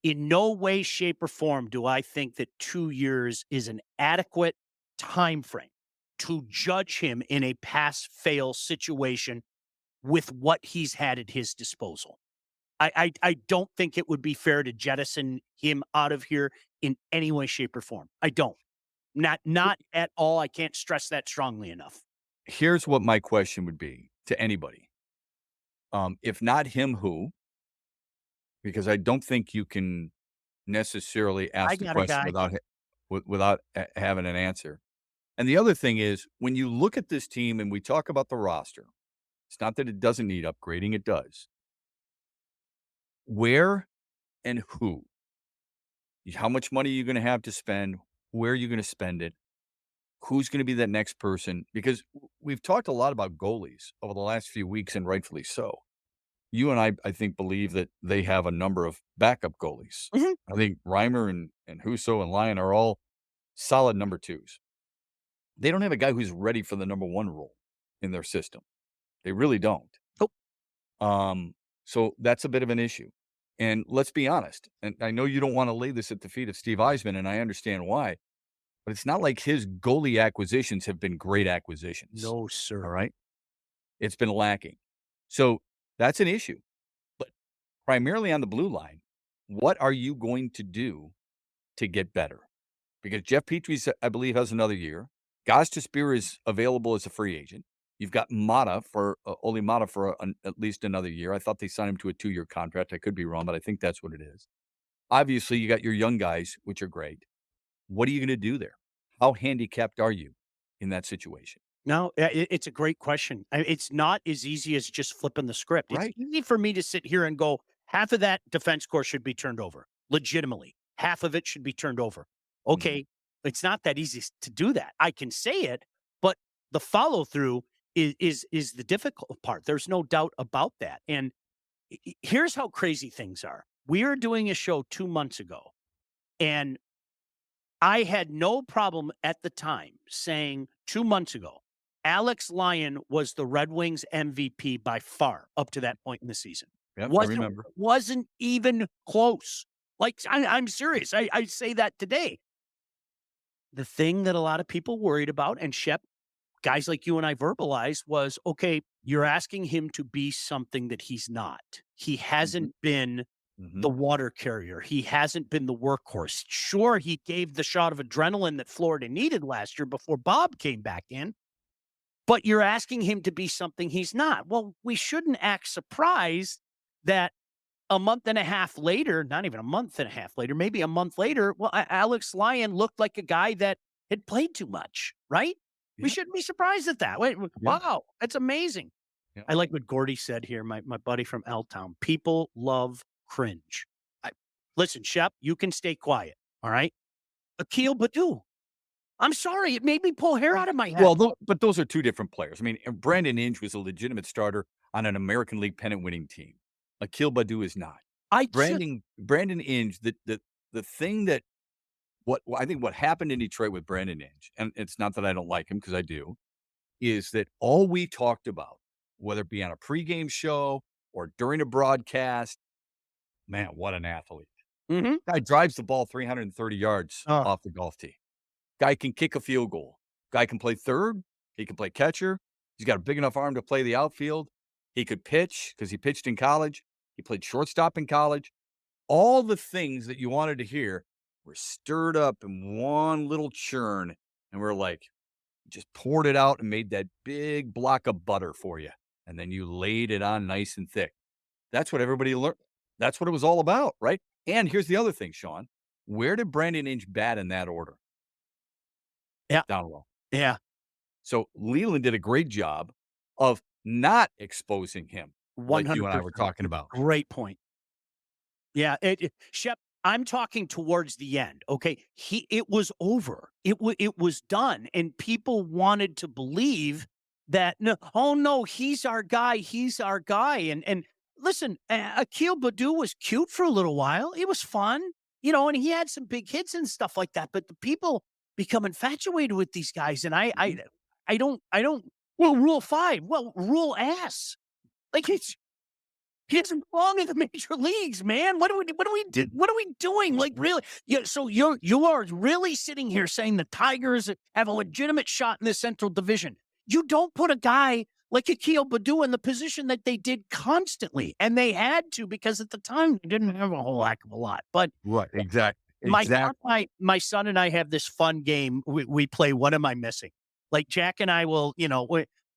In no way, shape, or form do I think that 2 years is an adequate time frame to judge him in a pass-fail situation with what he's had at his disposal. I don't think it would be fair to jettison him out of here in any way, shape, or form. I don't. Not at all. I can't stress that strongly enough. Here's what my question would be to anybody. If not him, who? Because I don't think you can necessarily I ask the got a question guy. without having an answer. And the other thing is, when you look at this team and we talk about the roster, It's not that it doesn't need upgrading, it does. Where and who? How much money are you gonna have to spend? Where are you gonna spend it? Who's gonna be that next person? Because we've talked a lot about goalies over the last few weeks, and rightfully so. You and I think, believe that they have a number of backup goalies. Mhm. I think Reimer and Husso and Lyon are all solid number 2s. They don't have a guy who's ready for the number 1 role in their system. They really don't. Oh, Um, so that's a bit of an issue. And let's be honest, and I know you don't wanna lay this at the feet of Steve Eisman, and I understand why, but it's not like his goalie acquisitions have been great acquisitions, no, sir. all right? It's been lacking. So that's an issue. But primarily on the blue line, what are you going to do to get better? Because Jeff Petry's, I believe, has another year. Gostisbehere is available as a free agent. You've got Mata for Oli Mata for at least another year. I thought they signed him to a 2-year contract. I could be wrong, but I think that's what it is. Obviously, you got your young guys, which are great. What are you going to do there? How handicapped are you in that situation? No, it's a great question. It's not as easy as just flipping the script. It's Right. easy for me to sit here and go, half of that defense core should be turned over, legitimately. Half of it should be turned over. Mhm. Okay, it's not that easy to do that. I can say it, but the follow through is the difficult part. There's no doubt about that. And here's how crazy things are. We were doing a show 2 months ago, and I had no problem at the time saying 2 months ago, Alex Lyon was the Red Wings MVP by far up to that point in the season. Yep, I Wasn't remember. wasn't even close. Like, I'm serious. I say that today. The thing that a lot of people worried about, and Shep, guys like you and I verbalized, was, okay, you're asking him to be something that he's not. He Mhm, hasn't been the mhm. water carrier. He hasn't been the workhorse. Sure, he gave the shot of adrenaline that Florida needed last year before Bob came back in, but you're asking him to be something he's not. Well, we shouldn't act surprised that a month and a half later, not even a month and a half later, maybe a month later, well, Alex Lyon looked like a guy that had played too much, right? We Yeah, shouldn't be surprised at that. Wait, yeah, wow, that's amazing. yeah. I like what Gordy said here, my buddy from L Town. People love cringe. I, listen, Shep, you can stay quiet. All right. Akil Badu. I'm sorry. It made me pull hair out of my head. Well, but those are 2 different players. I mean, Brandon Inge was a legitimate starter on an American League pennant-winning team. Akil Baddoo is not. I just, Brandon Inge, the thing that I think what happened in Detroit with Brandon Inge, and it's not that I don't like him, because I do, is that all we talked about, whether it be on a pregame show or during a broadcast, man, what an athlete. mhm. Guy drives the ball 330 yards Oh, off the golf tee. Guy can kick a field goal. Guy can play third. He can play catcher. He's got a big enough arm to play the outfield. He could pitch because he pitched in college. He played shortstop in college. All the things that you wanted to hear were stirred up in one little churn. And we're like, just poured it out and made that big block of butter for you. And then you laid it on nice and thick. That's what everybody learned. That's what it was all about, right? And here's the other thing, Sean. Where did Brandon Inge bat in that order? yeah, Down low. yeah. So Leland did a great job of not exposing him like you and I were 100%. talking about. Great point. Yeah, Shep, I'm talking towards the end, okay? It was over. It was done, and people wanted to believe that, "No, oh, no, he's our guy," and listen, Akil Baddoo was cute for a little while. It was fun, and he had some big hits and stuff like that, but the people become infatuated with these guys, and Mhm. I don't well, rule 5, well, rule ass. Like, he doesn't belong in the major leagues, man. What are we doing? Like, really? Yeah. So you are really sitting here saying the Tigers have a legitimate shot in the Central Division. You don't put a guy like Akil Baddoo in the position that they did constantly, and they had to because at the time they didn't have a whole heck of a lot. But Right, my son, exactly. my son and I have this fun game. We play. What am I missing? Like Jack and I will,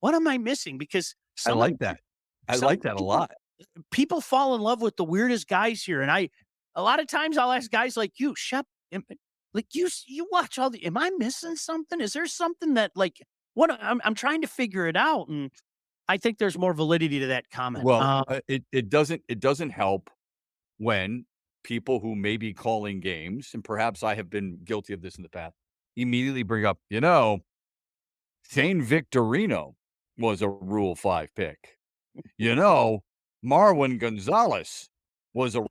what am I missing? Because I some of like the that. I some of like the that a people lot. people fall in love with the weirdest guys here, and a lot of times I'll ask guys like you, Shep, like you watch all the. Am I missing something? Is there something that like what I'm trying to figure it out, and I think there's more validity to that comment. Well, it doesn't help when people who may be calling games, and perhaps I have been guilty of this in the past, immediately bring up, Shane Victorino was a Rule 5 pick. Marwin Gonzalez was a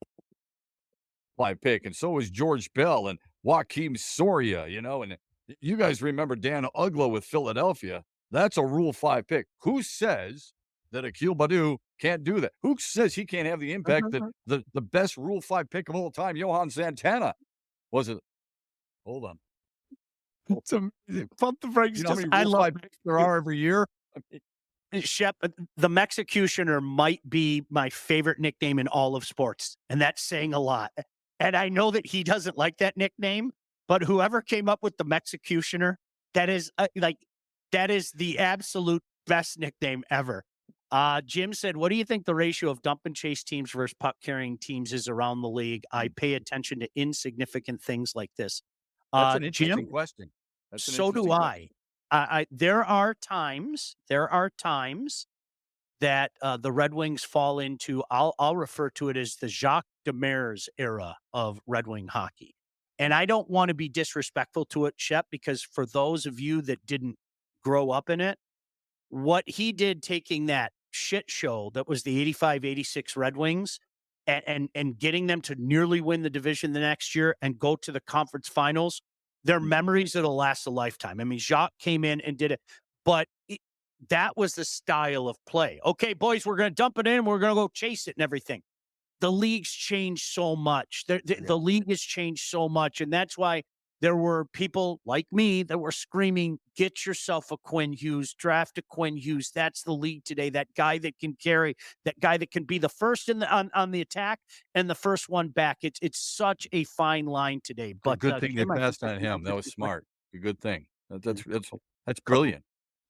5 pick, and so was George Bell and Joaquim Soria, and you guys remember Dan Uglo with Philadelphia. That's a Rule 5 pick. Who says that Akil Badu can't do that? Who says he can't have the impact that the best Rule 5 pick of all time, Johan Santana, was it? Hold on. It's amazing. Pump the brakes. You know how many I Rule love 5 picks there are every year? Shep. The Mexicutioner might be my favorite nickname in all of sports, and that's saying a lot. And I know that he doesn't like that nickname, but whoever came up with the Mexicutioner, that is that is the absolute best nickname ever. Jim said, "What do you think the ratio of dump and chase teams versus puck carrying teams is around the league? I pay attention to insignificant things like this." That's an Jim, interesting question. That's an so do interesting question. there are times that the Red Wings fall into. I'll refer to it as the Jacques Demers era of Red Wing hockey, and I don't want to be disrespectful to it, Shep, because for those of you that didn't grow up in it, what he did taking that shit show that was the 85-86 Red Wings and getting them to nearly win the division the next year and go to the conference finals, they're memories that'll last a lifetime. I mean, Jacques came in and did it, but that was the style of play. Okay, boys, we're going to dump it in. We're going to go chase it and everything. The league's changed so much. The league has changed so much, and that's why there were people like me that were screaming, "Get yourself a Quinn Hughes, draft a Quinn Hughes. That's the league today. That guy that can carry, that guy that can be the first in on the attack and the first one back." It's such a fine line today. A But good thing they Jim, I think passed that's on a him. That was 100% smart. A good thing. That's couple brilliant.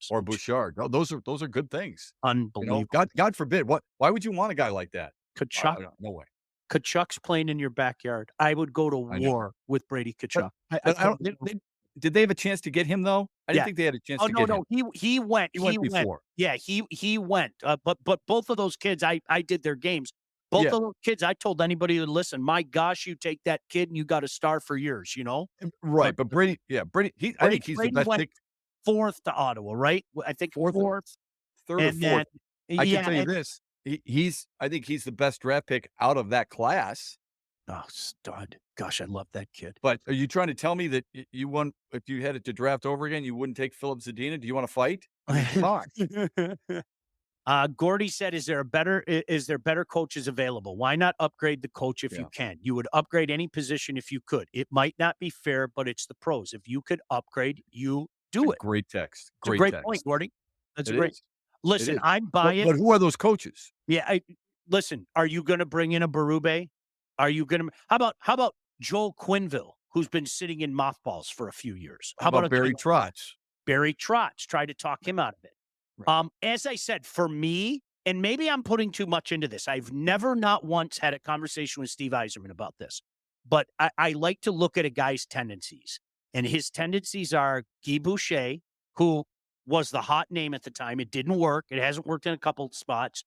Or Bouchard. Oh, those are good things. unbelievable. God forbid. Why would you want a guy like that? Kachuk, No way. Kachuk's playing in your backyard. I would go to I know. war with Brady But Kachuk. I don't did they have a chance to get him though? I didn't Yeah. think they had a chance Oh, to no, get him. no, he went. He went before. Yeah, he went. But both of those kids, I did their games. Both Yeah. of those kids, I told anybody who would listen, my gosh, you take that kid and you got a star for years, you know? Right. But But Brady, I think he's the Brady best went pick. 4th to Ottawa, right? I think Fourth, 4th, third or and then fourth. I can yeah, tell you and this. I think he's the best draft pick out of that class. oh, stud. Gosh, I love that kid. But are you trying to tell me that you want if you had it to draft over again, you wouldn't take Philip Zadina? Do you want to fight? I mean, come on. Gordy said, is there better coaches available? Why not upgrade the coach if you Yeah. can? You would upgrade any position if you could. It might not be fair, but it's the pros. If you could upgrade, you do it. Great text. It's a Great great text. point, Gordy. That's a It great. is. It Listen, is. I buy it. But who are those coaches? Yeah, listen. Are you going to bring in a Berube? Are you going to? How about Joel Quinville, who's been sitting in mothballs for a few years? How about a guy Barry like Trotz? Barry Trotz? Try to talk him out of it. Right. As I said, for me, and maybe I'm putting too much into this. I've never, not once, had a conversation with Steve Yzerman about this, but I like to look at a guy's tendencies, and his tendencies are Guy Boucher, who was the hot name at the time. It didn't work. It hasn't worked in a couple of spots.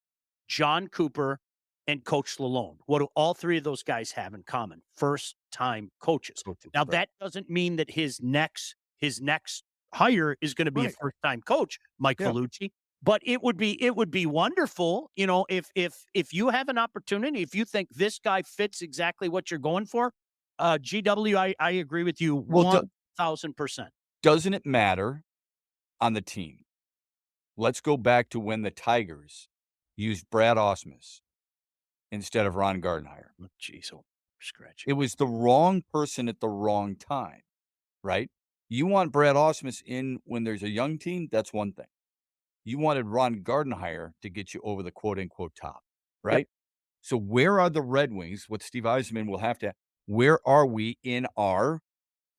John Cooper and Coach Lalonde. What do all three of those guys have in common? First-time coaches. Now, that doesn't mean that his next hire is going to be a first-time coach, Mike Vellucci. But it would be wonderful, if you have an opportunity, if you think this guy fits exactly what you're going for. GW, I agree with you 1,000%. Doesn't it matter on the team? Let's go back to when the Tigers used Brad Ausmus instead of Ron Gardenhire. Oh, geez, scratch. It was the wrong person at the wrong time, right? You want Brad Ausmus in when there's a young team, that's one thing. You wanted Ron Gardenhire to get you over the quote-unquote top, right? Yep. So where are the Red Wings? What Steve Yzerman will have to where are we in our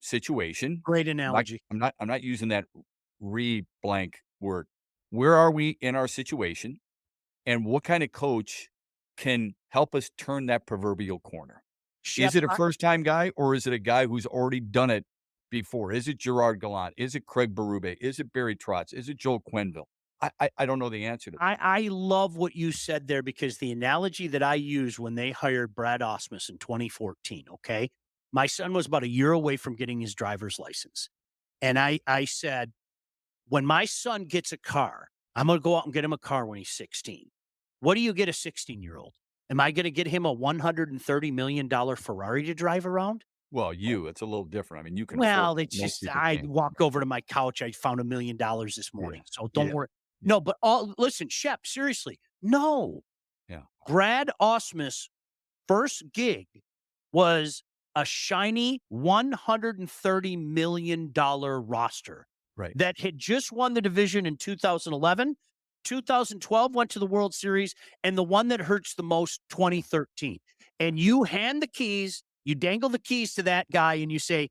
situation? Great analogy. I'm not using that blank word. Where are we in our situation? And what kind of coach can help us turn that proverbial corner? Is it a first-time guy, or is it a guy who's already done it before? Is it Gerard Gallant? Is it Craig Berube? Is it Barry Trotz? Is it Joel Quenneville? I don't know the answer to that. I love what you said there because the analogy that I used when they hired Brad Osmus in 2014, okay? My son was about a year away from getting his driver's license. And I said, when my son gets a car, I'm gonna go out and get him a car when he's 16. What do you get a 16-year-old? Am I gonna get him a $130 million Ferrari to drive around? Well, it's a little different. I mean, you can afford Well, it. it's Most just people I can't. walked over to my couch, I found $1 million this Yeah. morning, so don't Yeah. worry. Yeah. No, but all listen, Shep, seriously, no. Yeah. Brad Osmus' first gig was a shiny $130 million roster Right. that had just won the division in 2011, 2012 went to the World Series, and the one that hurts the most, 2013. And you hand the keys, you dangle the keys to that guy, and you say,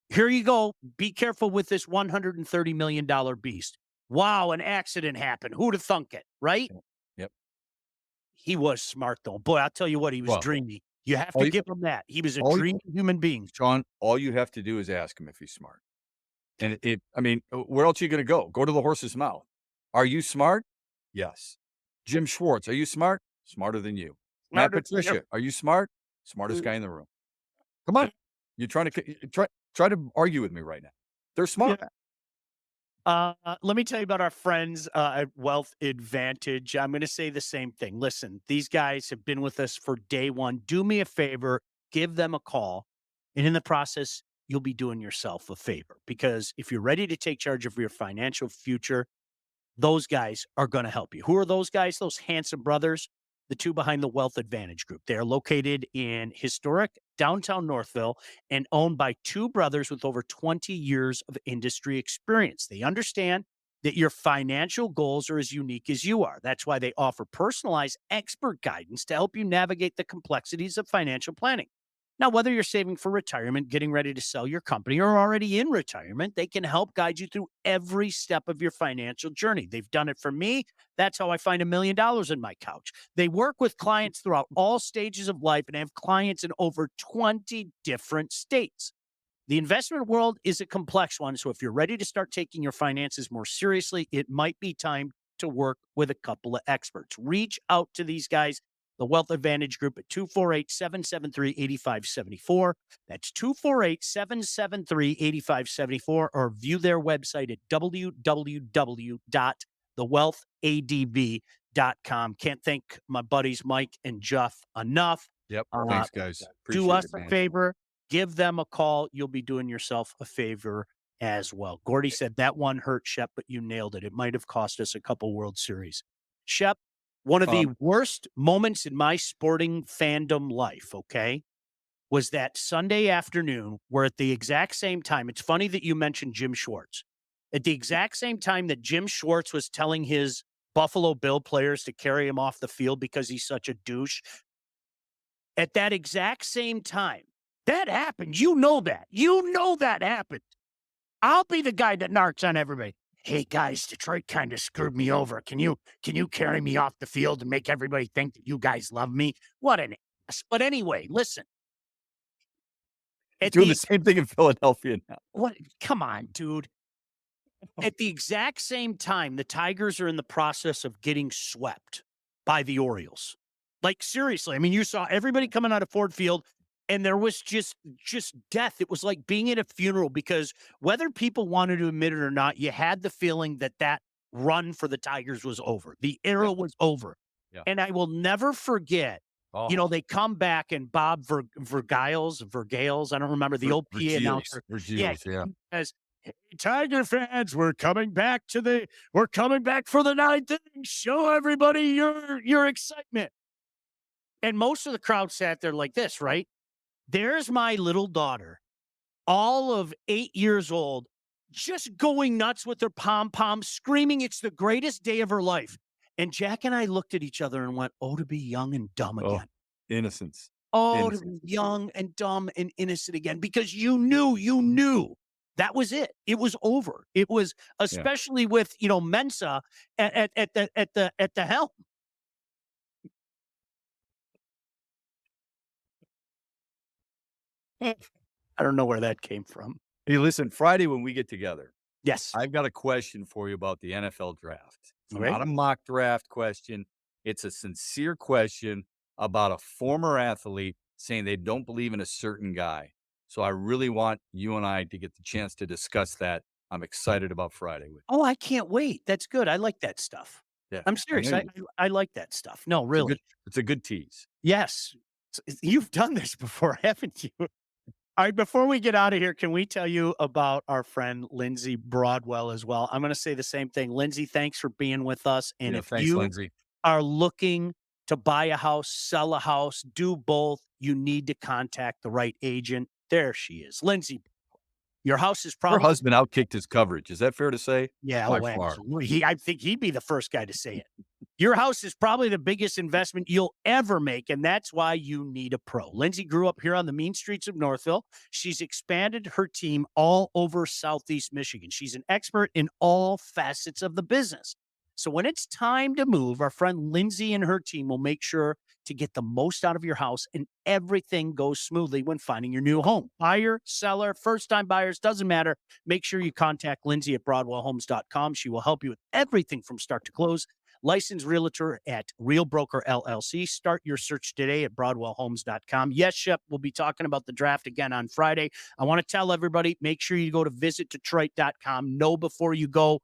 here you go. Be careful with this $130 million beast. Wow, an accident happened. Who'd have thunk it, right? Yep. Yep. He was smart, though. Boy, I'll tell you what, he was Well, dreamy. You have to all you give him that. He was a all you dreamy human being. Sean, all you have to do is ask him if he's smart. And I mean, where else are you gonna go? Go to the horse's mouth. Are you smart? Yes. Jim Schwartz, are you smart? Smarter than you. Matt Smarter than him. Patricia, are you smart? Smartest guy in the room. Come on. You're trying to try to argue with me right now. They're smart. Yeah. Let me tell you about our friends at Wealth Advantage. I'm going to say the same thing. Listen, these guys have been with us for day one. Do me a favor, give them a call. And in the process, you'll be doing yourself a favor because if you're ready to take charge of your financial future, those guys are going to help you. Who are those guys? Those handsome brothers, the two behind the Wealth Advantage Group. They are located in historic downtown Northville and owned by two brothers with over 20 years of industry experience. They understand that your financial goals are as unique as you are. That's why they offer personalized expert guidance to help you navigate the complexities of financial planning. Now, whether you're saving for retirement, getting ready to sell your company, or already in retirement, they can help guide you through every step of your financial journey. They've done it for me. That's how I find $1 million in my couch. They work with clients throughout all stages of life and have clients in over 20 different states. The investment world is a complex one. So if you're ready to start taking your finances more seriously, it might be time to work with a couple of experts. Reach out to these guys, the Wealth Advantage Group at 248-773-8574. That's 248-773-8574, or view their website at www.thewealthadv.com. Can't thank my buddies Mike and Jeff enough. Yep. Uh, Thanks, guys. do Appreciate us it, a man. favor, give them a call. You'll be doing yourself a favor as well. Gordy said that one hurt, Shep, but you nailed it. It might have cost us a couple World Series. Shep, one of the Um, worst moments in my sporting fandom life, okay, was that Sunday afternoon where at the exact same time, it's funny that you mentioned Jim Schwartz. At the exact same time that Jim Schwartz was telling his Buffalo Bill players to carry him off the field because he's such a douche, at that exact same time, that happened. You know that. You know that happened. I'll be the guy that narks on everybody. Hey guys, Detroit kind of screwed me over. Can you carry me off the field and make everybody think that you guys love me? What an ass. But anyway, listen. At doing the the same thing in Philadelphia now. what come on, dude. At the exact same time, the Tigers are in the process of getting swept by the Orioles. Like seriously, I mean, you saw everybody coming out of Ford Field, and there was just death. It was like being at a funeral because whether people wanted to admit it or not, you had the feeling that that run for the Tigers was over. The Yeah. era was over, Yeah. and I will never forget. Oh, They come back and Bob Vergales, I don't remember the old PA Virgils. announcer. Yeah, Virgils, yeah. he says, Tiger fans, we're coming back for the ninth inning. Show everybody your excitement. And most of the crowd sat there like this, right? There's my little daughter, all of 8 years old, just going nuts with her pom poms, screaming it's the greatest day of her life. And Jack and I looked at each other and went, "Oh, to be young and dumb Oh, again." innocence. Oh, to Innocence. be young and dumb and innocent again because you knew that was it. It was over. It was Yeah. especially with, Mensa at the helm. I don't know where that came from. Hey, listen, Friday when we get together, Yes. I've got a question for you about the NFL draft. It's Okay. not a mock draft question. It's a sincere question about a former athlete saying they don't believe in a certain guy. So I really want you and I to get the chance to discuss that. I'm excited about Friday with Oh, I can't wait. That's good. I like that stuff. you. Yeah, I'm I know serious. you. I like that stuff. No, really. It's a good tease. Yes. You've done this before, haven't you? All right, before we get out of here, can we tell you about our friend Lindsay Broadwell as well? I'm going to say the same thing. Lindsay, thanks for being with us. And Yeah, if thanks, you Lindsay. are looking to buy a house, sell a house, do both, you need to contact the right agent. There she is. Lindsay, your house is Her probably husband outkicked his coverage. Is that fair to say? yeah, By oh, far. absolutely. I think he'd be the first guy to say it. Your house is probably the biggest investment you'll ever make, and that's why you need a pro. Lindsay grew up here on the mean streets of Northville. She's expanded her team all over Southeast Michigan. She's an expert in all facets of the business. So when it's time to move, our friend Lindsay and her team will make sure to get the most out of your house and everything goes smoothly when finding your new home. Buyer, seller, first time buyers, doesn't matter. Make sure you contact Lindsay at BroadwellHomes.com. She will help you with everything from start to close. Licensed realtor at Real Broker LLC. Start your search today at BroadwellHomes.com. Yes, Shep, we'll be talking about the draft again on Friday. I want to tell everybody, make sure you go to visitdetroit.com. Know before you go.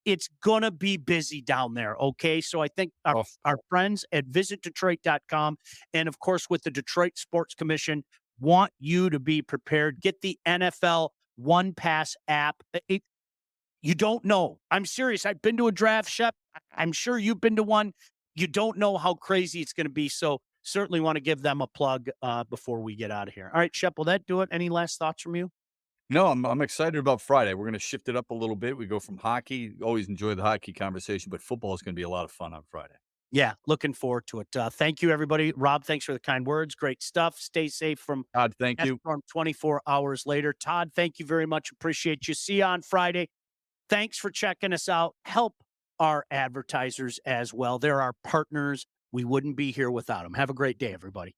It's going to be busy down there, okay? So I think Oh, our friends at visitdetroit.com and, of course, with the Detroit Sports Commission want you to be prepared. Get the NFL One Pass app. You don't know. I'm serious. I've been to a draft, Shep. I'm sure you've been to one. You don't know how crazy it's going to be. So certainly want to give them a plug before we get out of here. All right, Shep, will that do it? Any last thoughts from you? no, I'm excited about Friday. We're gonna shift it up a little bit. We go from hockey. Always enjoy the hockey conversation, but football is gonna be a lot of fun on Friday. Yeah, looking forward to it. Thank you, everybody. Rob, thanks for the kind words. Great stuff. Stay safe from Todd, thank F you. Storm 24 hours later. Todd, thank you very much. Appreciate you. See you on Friday. Thanks for checking us out. Help our advertisers as well. They're our partners. We wouldn't be here without them. Have a great day, everybody.